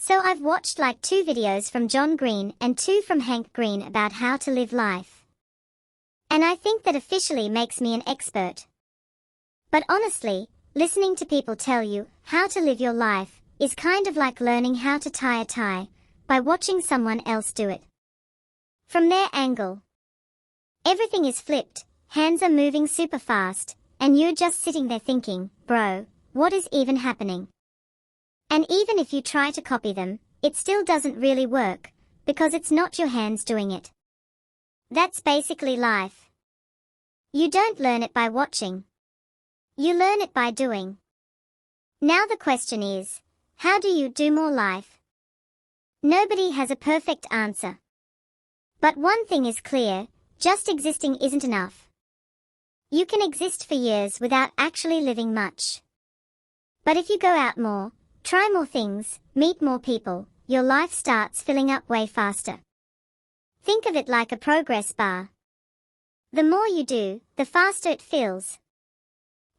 So I've watched like 2 videos from John Green and 2 from Hank Green about how to live life. And I think that officially makes me an expert. But honestly, listening to people tell you how to live your life is kind of like learning how to tie a tie by watching someone else do it. From their angle, everything is flipped, hands are moving super fast, and you're just sitting there thinking, bro, what is even happening? And even if you try to copy them, it still doesn't really work, because it's not your hands doing it. That's basically life. You don't learn it by watching. You learn it by doing. Now the question is, how do you do more life? Nobody has a perfect answer. But one thing is clear, just existing isn't enough. You can exist for years without actually living much. But if you go out more, try more things, meet more people, your life starts filling up way faster. Think of it like a progress bar. The more you do, the faster it fills.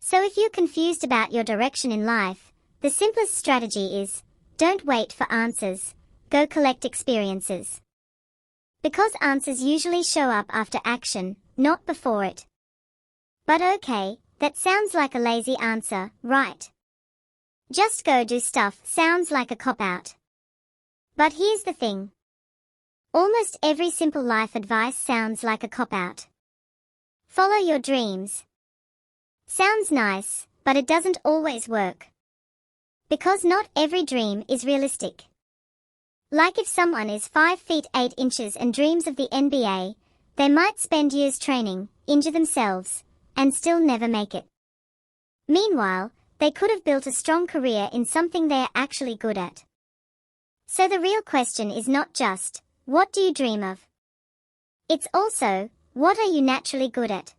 So if you're confused about your direction in life, the simplest strategy is, don't wait for answers, go collect experiences. Because answers usually show up after action, not before it. But okay, that sounds like a lazy answer, right? Just go do stuff sounds like a cop-out. But here's the thing. Almost every simple life advice sounds like a cop-out. Follow your dreams. Sounds nice, but it doesn't always work. Because not every dream is realistic. Like if someone is 5 feet 8 inches and dreams of the NBA, they might spend years training, injure themselves, and still never make it. Meanwhile, they could have built a strong career in something they're actually good at. So the real question is not just, what do you dream of? It's also, what are you naturally good at?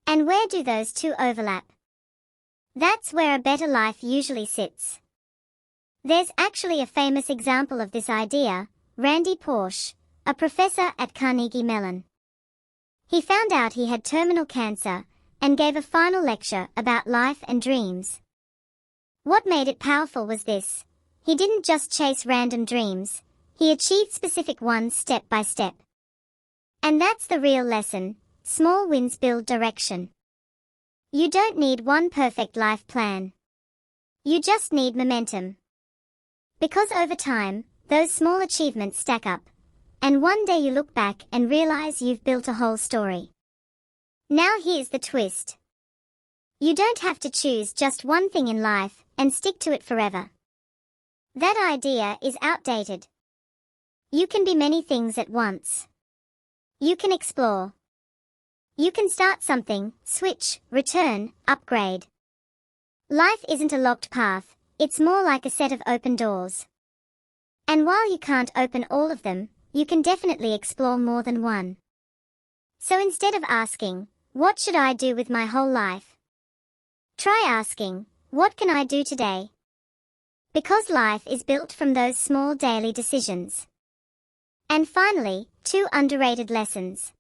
And where do those two overlap? That's where a better life usually sits. There's actually a famous example of this idea, Randy Pausch, a professor at Carnegie Mellon. He found out he had terminal cancer, and gave a final lecture about life and dreams. What made it powerful was this. He didn't just chase random dreams, he achieved specific ones step by step. And that's the real lesson, small wins build direction. You don't need one perfect life plan. You just need momentum. Because over time, those small achievements stack up, and one day you look back and realize you've built a whole story. Now here's the twist. You don't have to choose just one thing in life and stick to it forever. That idea is outdated. You can be many things at once. You can explore. You can start something, switch, return, upgrade. Life isn't a locked path, it's more like a set of open doors. And while you can't open all of them, you can definitely explore more than one. So instead of asking, what should I do with my whole life? Try asking, what can I do today? Because life is built from those small daily decisions. And finally, 2 underrated lessons.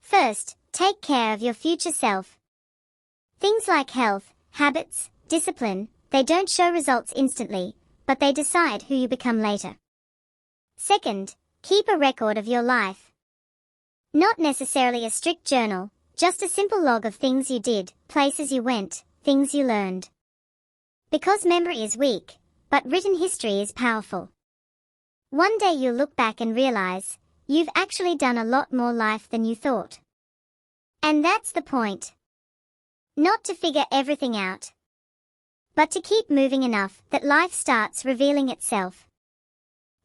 First, take care of your future self. Things like health, habits, discipline, they don't show results instantly, but they decide who you become later. Second, keep a record of your life. Not necessarily a strict journal, just a simple log of things you did, places you went, things you learned. Because memory is weak, but written history is powerful. One day you'll look back and realize, you've actually done a lot more life than you thought. And that's the point. Not to figure everything out, but to keep moving enough that life starts revealing itself.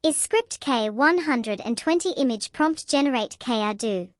Is script K120 image prompt generate KRDO?